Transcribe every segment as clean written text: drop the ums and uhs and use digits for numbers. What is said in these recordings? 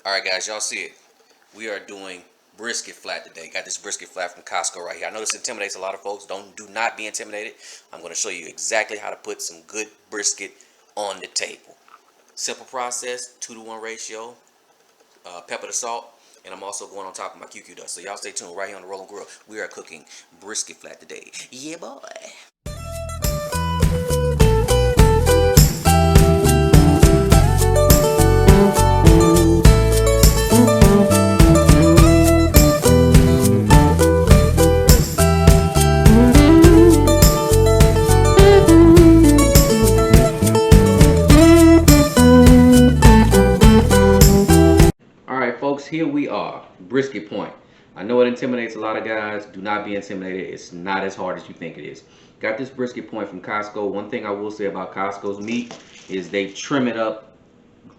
Alright guys, y'all see it. We are doing brisket flat today. Got this brisket flat from Costco right here. I know this intimidates a lot of folks. Do not be intimidated. I'm going to show you exactly how to put some good brisket on the table. Simple process, 2-to-1 ratio, pepper to salt, and I'm also going on top of my QQ dust. So y'all stay tuned right here on the Roll and Grill. We are cooking brisket flat today. Yeah, boy. Alright folks, here we are, brisket point. I know it intimidates a lot of guys. Do not be intimidated. It's not as hard as you think it is. Got this brisket point from Costco. One thing I will say about Costco's meat is they trim it up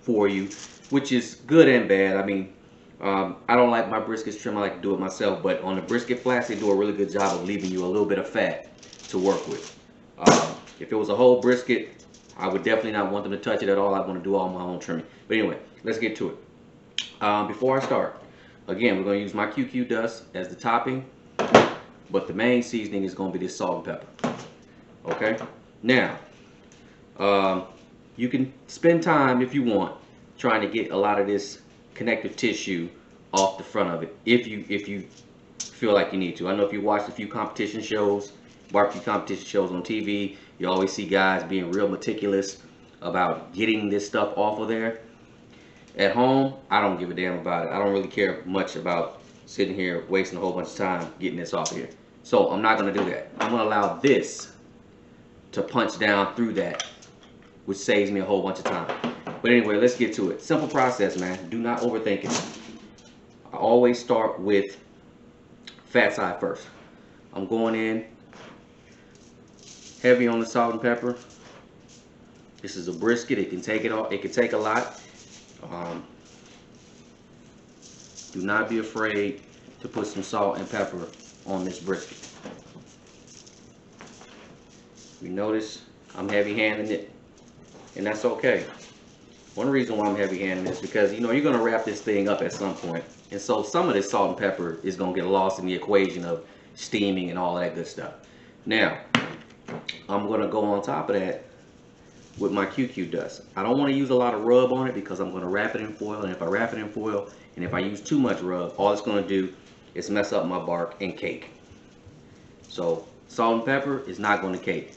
for you, which is good and bad. I mean, I don't like my briskets trimmed. I like to do it myself, but on the brisket flats, they do a really good job of leaving you a little bit of fat to work with. If it was a whole brisket, I would definitely not want them to touch it at all. I want to do all my own trimming. But anyway, let's get to it. Before I start, again, we're going to use my QQ dust as the topping, but the main seasoning is going to be this salt and pepper. Okay? Now, you can spend time, if you want, trying to get a lot of this connective tissue off the front of it, if you feel like you need to. I know if you watched a few competition shows, barbecue competition shows on TV, you always see guys being real meticulous about getting this stuff off of there. At home, I don't give a damn about it. I don't really care much about sitting here wasting a whole bunch of time getting this off here. So I'm not going to do that. I'm going to allow this to punch down through that, which saves me a whole bunch of time. But anyway, let's get to it. Simple process, man. Do not overthink it. I always start with fat side first. I'm going in heavy on the salt and pepper. This is a brisket. It can take it all. It can take a lot. Do not be afraid to put some salt and pepper on this brisket. You notice I'm heavy-handing it, and that's okay. One reason why I'm heavy-handing is because you're going to wrap this thing up at some point, and so some of this salt and pepper is going to get lost in the equation of steaming and all that good stuff. Now, I'm going to go on top of that with my QQ dust. I don't want to use a lot of rub on it because I'm going to wrap it in foil, and if I wrap it in foil and if I use too much rub, all it's going to do is mess up my bark and cake. So salt and pepper is not going to cake.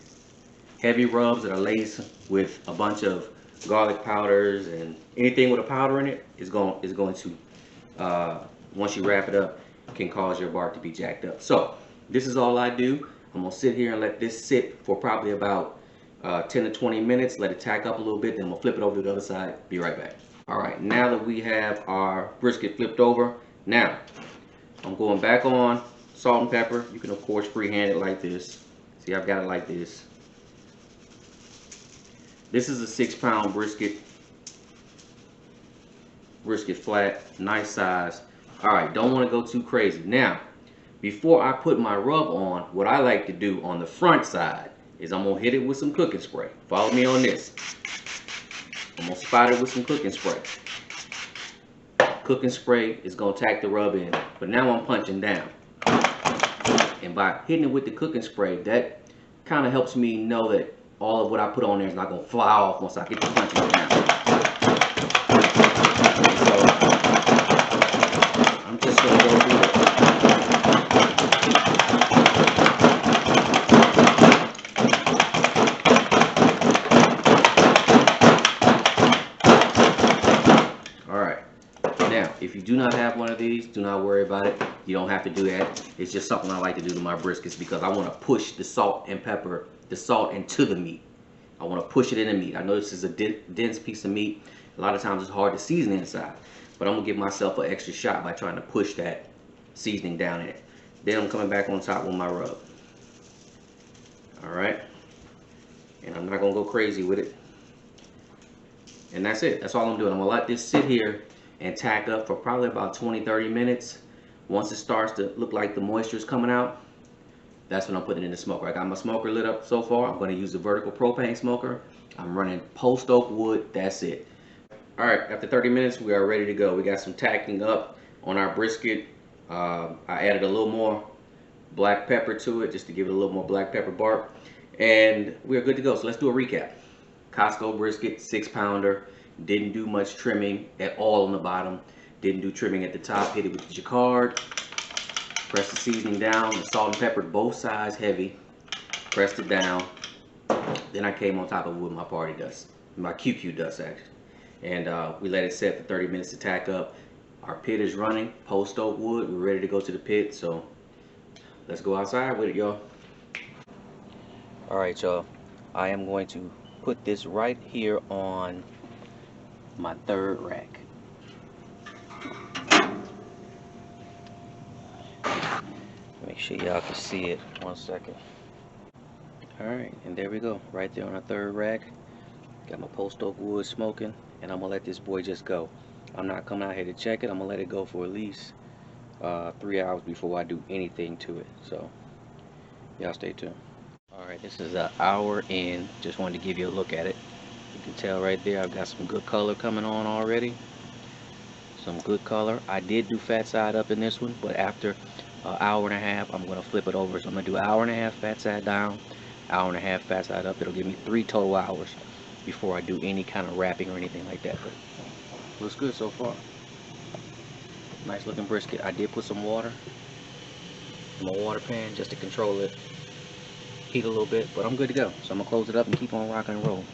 Heavy rubs that are laced with a bunch of garlic powders and anything with a powder in it is going to once you wrap it up, can cause your bark to be jacked up. So this is all I do. I'm going to sit here and let this sit for probably about 10 to 20 minutes, let it tack up a little bit, then we'll flip it over to the other side. Be right back. Alright, now that we have our brisket flipped over, now I'm going back on salt and pepper. You can of course freehand it like this. See, I've got it like this. This is a 6-pound brisket flat, nice size. Alright, don't want to go too crazy. Now, before I put my rub on, what I like to do on the front side is I'm going to hit it with some cooking spray. Follow me on this. I'm going to spot it with some cooking spray. Cooking spray is going to tack the rub in. But now I'm punching down. And by hitting it with the cooking spray, that kind of helps me know that all of what I put on there is not going to fly off once I get to punching it down. So, I'm just going to go through it. If you do not have one of these, do not worry about it. You don't have to do that. It's just something I like to do to my briskets because I want to push the salt and pepper, the salt into the meat. I want to push it in the meat. I know this is a dense piece of meat. A lot of times it's hard to season inside, but I'm going to give myself an extra shot by trying to push that seasoning down in it. Then I'm coming back on top with my rub. Alright. And I'm not going to go crazy with it. And that's it. That's all I'm doing. I'm going to let this sit here and tack up for probably about 20-30 minutes. Once it starts to look like the moisture is coming out, that's when I'm putting it in the smoker. I got my smoker lit up so far. I'm going to use the vertical propane smoker. I'm running post oak wood. That's it. All right, after 30 minutes, we are ready to go. We got some tacking up on our brisket. I added a little more black pepper to it just to give it a little more black pepper bark. And we are good to go. So let's do a recap. Costco brisket, 6-pounder. Didn't do much trimming at all on the bottom. Didn't do trimming at the top. Hit it with the jacquard. Press the seasoning down. The salt and pepper both sides heavy. Pressed it down. Then I came on top of it with my party dust. My QQ dust, actually. And we let it set for 30 minutes to tack up. Our pit is running. Post oak wood. We're ready to go to the pit. So let's go outside with it, y'all. All right, y'all. I am going to put this right here on my third rack. Make sure y'all can see it. 1 second. All right, and there we go. Right there on our third rack. Got my post oak wood smoking, and I'm gonna let this boy just go. I'm not coming out here to check it. I'm gonna let it go for at least 3 hours before I do anything to it. So y'all stay tuned. All right, this is an hour in. Just wanted to give you a look at it. You can tell right there I've got some good color coming on already. Some good color. I did do fat side up in this one, but after an hour and a half, I'm gonna flip it over. So I'm gonna do an hour and a half fat side down, hour and a half fat side up. It'll give me 3 total hours before I do any kind of wrapping or anything like that. But looks good so far. Nice looking brisket. I did put some water in my water pan just to control it, heat a little bit, but I'm good to go. So I'm gonna close it up and keep on rocking and rolling.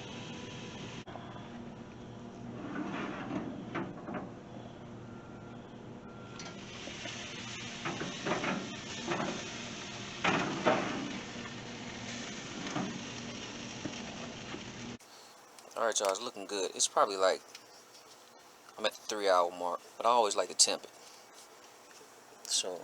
Alright, y'all, it's looking good. It's probably like, I'm at the 3-hour mark, but I always like to temp it. So,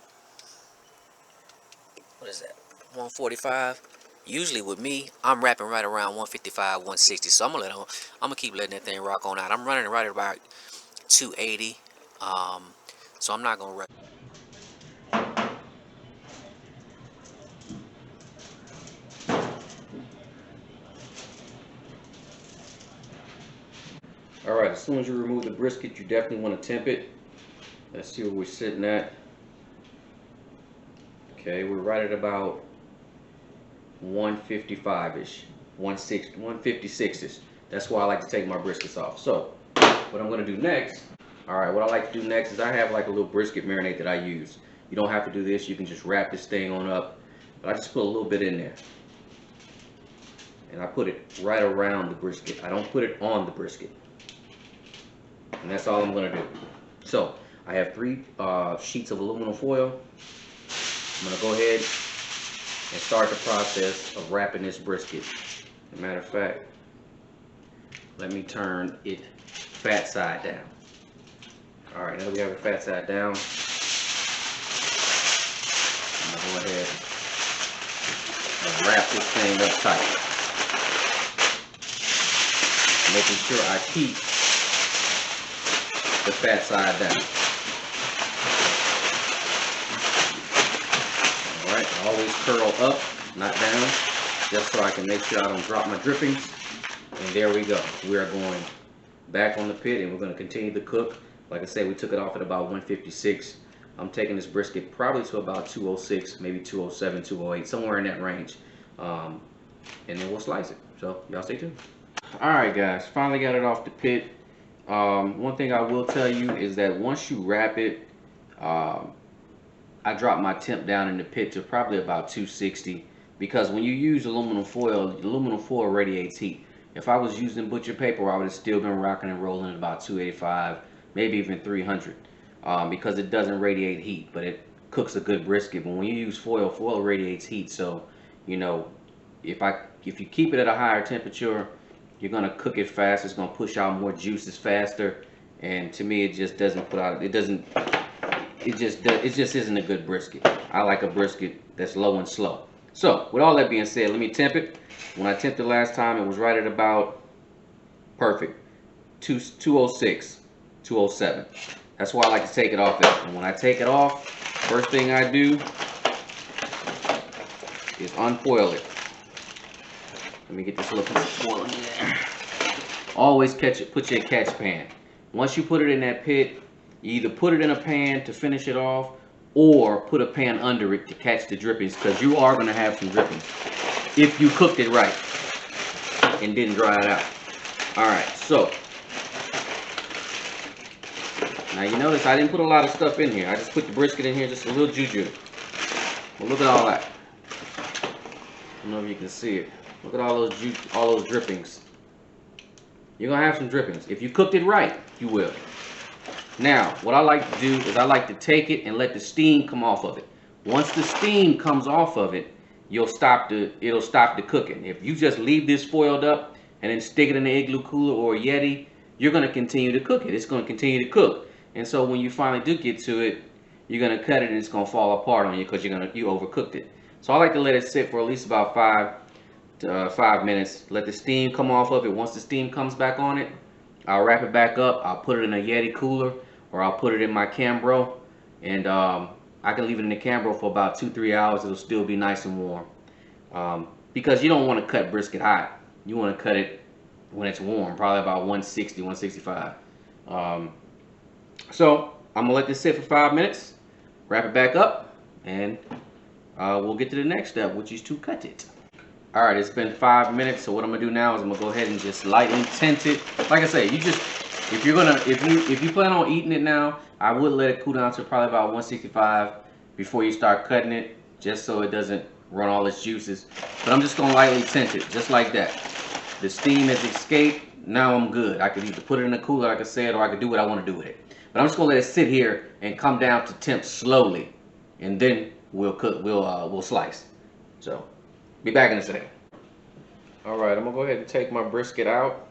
what is that? 145. Usually with me, I'm wrapping right around 155, 160. So I'm gonna keep letting that thing rock on out. I'm running right at about 280. So I'm not gonna wrap. Alright, as soon as you remove the brisket, you definitely want to temp it. Let's see where we're sitting at. Okay, we're right at about 155-ish, 160, 156-ish. That's why I like to take my briskets off. So, what I'm going to do next, alright, what I like to do next is I have like a little brisket marinade that I use. You don't have to do this, you can just wrap this thing on up. But I just put a little bit in there. And I put it right around the brisket. I don't put it on the brisket. And that's all I'm going to do. So, I have 3 sheets of aluminum foil. I'm going to go ahead and start the process of wrapping this brisket. As a matter of fact, let me turn it fat side down. Alright, now that we have it fat side down, I'm going to go ahead and wrap this thing up tight. Making sure I keep the fat side down. Alright, I always curl up, not down, just so I can make sure I don't drop my drippings. And there we go. We are going back on the pit and we're going to continue to cook. Like I said, we took it off at about 156. I'm taking this brisket probably to about 206, maybe 207, 208, somewhere in that range. And then we'll slice it. So y'all stay tuned. Alright guys, finally got it off the pit. One thing I will tell you is that once you wrap it, I drop my temp down in the pit to probably about 260, because when you use aluminum foil radiates heat. If I was using butcher paper, I would have still been rocking and rolling at about 285, maybe even 300, because it doesn't radiate heat, but it cooks a good brisket. But when you use foil, foil radiates heat. So, you know, if you keep it at a higher temperature, you're gonna cook it fast. It's gonna push out more juices faster, and to me, it just doesn't put out. It just isn't a good brisket. I like a brisket that's low and slow. So, with all that being said, let me temp it. When I temped it last time, it was right at about perfect 206, 207. That's why I like to take it off at. And when I take it off, first thing I do is unfoil it. Let me get this little piece of foil in there. Always put your catch pan. Once you put it in that pit, you either put it in a pan to finish it off, or put a pan under it to catch the drippings, because you are going to have some drippings if you cooked it right and didn't dry it out. All right, so now you notice I didn't put a lot of stuff in here. I just put the brisket in here, just a little juju. Well, look at all that. I don't know if you can see it. Look at all those drippings. You're gonna have some drippings. If you cooked it right, you will. Now, what I like to do is I like to take it and let the steam come off of it. Once the steam comes off of it, it'll stop the cooking. If you just leave this foiled up and then stick it in the igloo cooler or a Yeti, you're gonna continue to cook it. It's gonna continue to cook. And so when you finally do get to it, you're gonna cut it and it's gonna fall apart on you because you overcooked it. So I like to let it sit for at least about 5 minutes. Let the steam come off of it. Once the steam comes back on it, I'll wrap it back up. I'll put it in a Yeti cooler, or I'll put it in my Cambro, and I can leave it in the Cambro for about 2-3 hours. It'll still be nice and warm, because you don't want to cut brisket hot. You want to cut it when it's warm, probably about 160, 165. So I'm gonna let this sit for 5 minutes, wrap it back up, and we'll get to the next step, which is to cut it. All right, it's been 5 minutes, so what I'm gonna do now is I'm gonna go ahead and just lightly tint it. Like I say, if you plan on eating it now, I would let it cool down to probably about 165 before you start cutting it, just so it doesn't run all its juices. But I'm just gonna lightly tint it, just like that. The steam has escaped. Now I'm good. I could either put it in a cooler, like I said, or I could do what I want to do with it. But I'm just gonna let it sit here and come down to temp slowly, and then we'll cook. We'll slice. So. Be back in a second. All right, I'm gonna go ahead and take my brisket out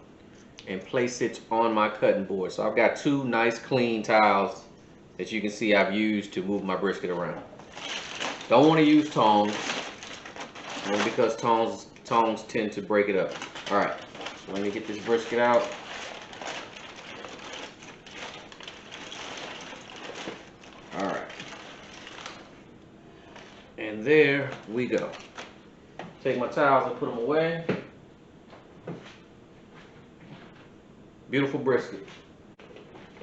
and place it on my cutting board. So I've got 2 nice clean towels that you can see I've used to move my brisket around. Don't want to use tongs, only because tongs tend to break it up. All right, so let me get this brisket out. All right, and there we go. Take my towels and put them away. Beautiful brisket.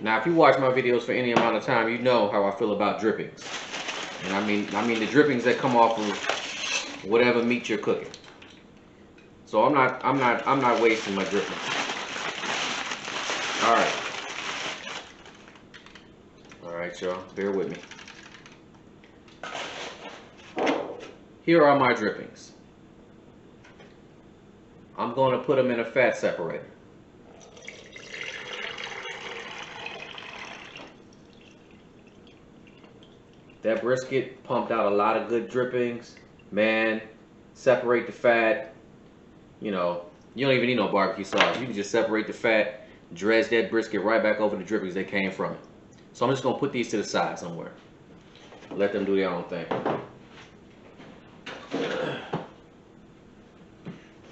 Now, if you watch my videos for any amount of time, you know how I feel about drippings. And I mean the drippings that come off of whatever meat you're cooking. So I'm not wasting my drippings. All right. All right, y'all, bear with me. Here are my drippings. I'm going to put them in a fat separator. That brisket pumped out a lot of good drippings. Man, separate the fat. You know, you don't even need no barbecue sauce. You can just separate the fat, dredge that brisket right back over the drippings that came from it. So I'm just going to put these to the side somewhere. Let them do their own thing.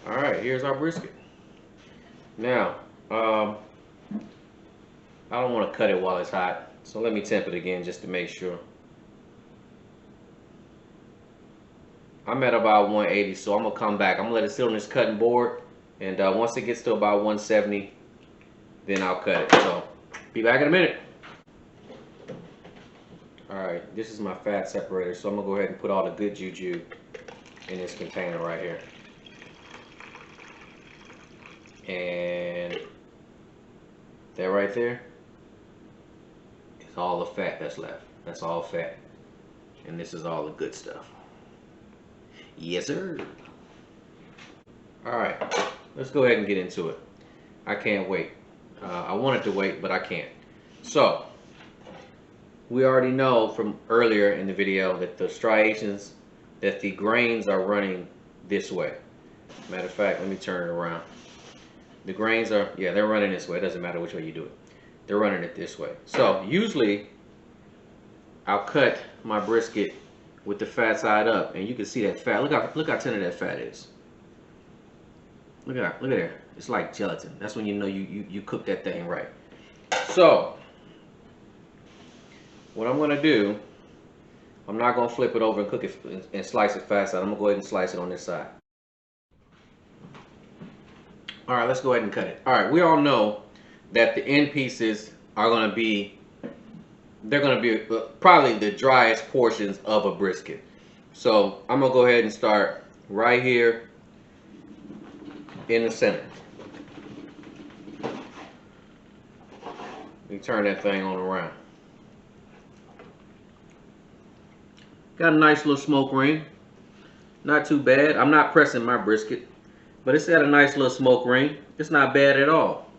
Alright, here's our brisket. Now, I don't want to cut it while it's hot, so let me temp it again just to make sure. I'm at about 180, so I'm going to come back. I'm going to let it sit on this cutting board, and once it gets to about 170, then I'll cut it. So, be back in a minute. Alright, this is my fat separator, so I'm going to go ahead and put all the good juju in this container right here. And that right there is all the fat that's left. That's all fat. And this is all the good stuff. Yes, sir. All right, let's go ahead and get into it. I can't wait. I wanted to wait, but I can't. So, we already know from earlier in the video that the striations, that the grains are running this way. Matter of fact, let me turn it around. The grains are, yeah, they're running this way. It doesn't matter which way you do it. They're running it this way. So usually I'll cut my brisket with the fat side up, and you can see that fat. Look how tender that fat is. Look at there. It's like gelatin. That's when you know you cook that thing right. So what I'm gonna do, I'm not gonna flip it over and cook it and slice it fat side. I'm gonna go ahead and slice it on this side. All right, let's go ahead and cut it. All right, we all know that the end pieces are gonna be, they're gonna be probably the driest portions of a brisket. So I'm gonna go ahead and start right here in the center. Let me turn that thing on around. Got a nice little smoke ring. Not too bad. I'm not pressing my brisket, but it's got a nice little smoke ring. It's not bad at all.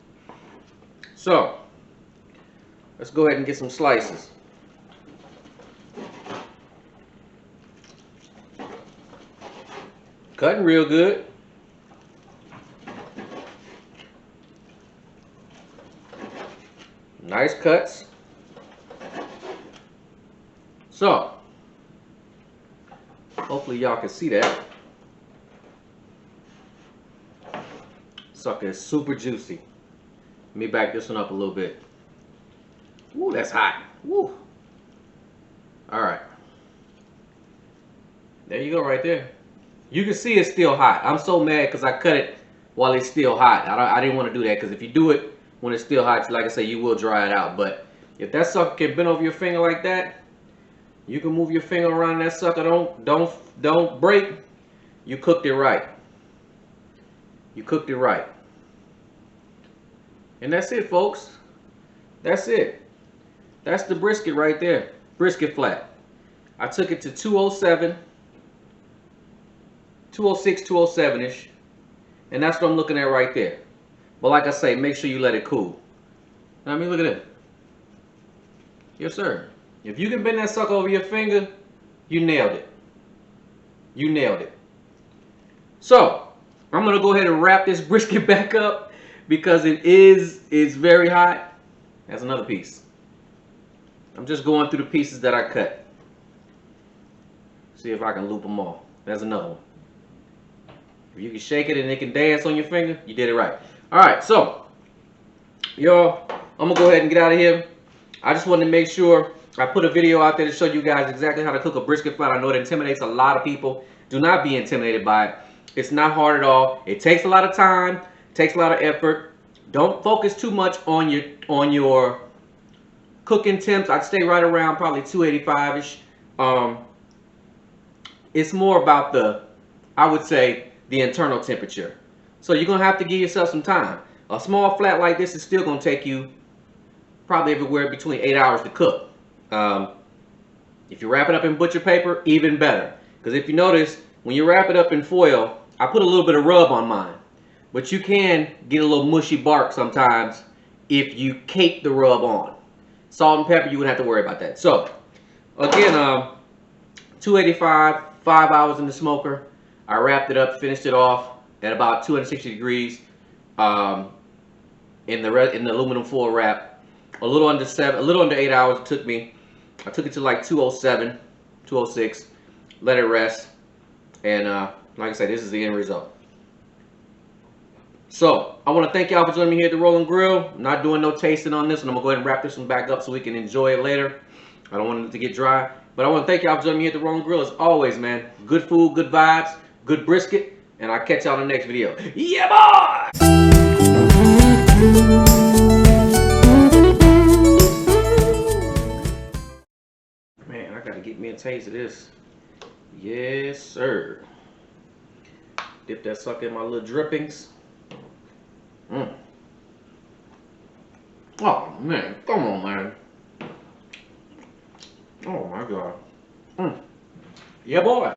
So, let's go ahead and get some slices. Cutting real good. Nice cuts. So, hopefully y'all can see that. Sucker is super juicy. Let me back this one up a little bit. Woo, that's hot. Woo. All right. There you go right there. You can see it's still hot. I'm so mad because I cut it while it's still hot. I didn't want to do that because if you do it when it's still hot, like I say, you will dry it out. But if that sucker can bend over your finger like that, you can move your finger around that sucker. Don't break. You cooked it right. You cooked it right. And that's it, folks. That's it. That's the brisket right there. Brisket flat. I took it to 207, 206, 207-ish. And that's what I'm looking at right there. But like I say, make sure you let it cool. I mean, look at it. Yes, sir. If you can bend that sucker over your finger, you nailed it. You nailed it. So, I'm going to go ahead and wrap this brisket back up because it's very hot. That's another piece. I'm just going through the pieces that I cut. See if I can loop them all. That's another one. If you can shake it and it can dance on your finger, you did it right. Alright, so, y'all, I'm going to go ahead and get out of here. I just wanted to make sure I put a video out there to show you guys exactly how to cook a brisket flat. I know it intimidates a lot of people. Do not be intimidated by it. It's not hard at all. It takes a lot of time, takes a lot of effort. Don't focus too much on your cooking temps. I'd stay right around probably 285-ish. It's more about I would say, the internal temperature. So you're going to have to give yourself some time. A small flat like this is still going to take you probably everywhere between 8 hours to cook. If you wrap it up in butcher paper, even better. Because if you notice, when you wrap it up in foil, I put a little bit of rub on mine. But you can get a little mushy bark sometimes if you cake the rub on. Salt and pepper, you wouldn't have to worry about that. So, again, 285, 5 hours in the smoker. I wrapped it up, finished it off at about 260 degrees in the aluminum foil wrap. A little under 8 hours it took me. I took it to like 207, 206, let it rest, and like I said, this is the end result. So, I want to thank y'all for joining me here at the Rolling Grill. I'm not doing no tasting on this, and I'm going to go ahead and wrap this one back up so we can enjoy it later. I don't want it to get dry. But I want to thank y'all for joining me here at the Rolling Grill. As always, man, good food, good vibes, good brisket, and I'll catch y'all in the next video. Yeah, boy! Man, I got to get me a taste of this. Yes, sir. Dip that sucker in my little drippings. Oh, man. Come on, man. Oh, my God. Yeah, boy.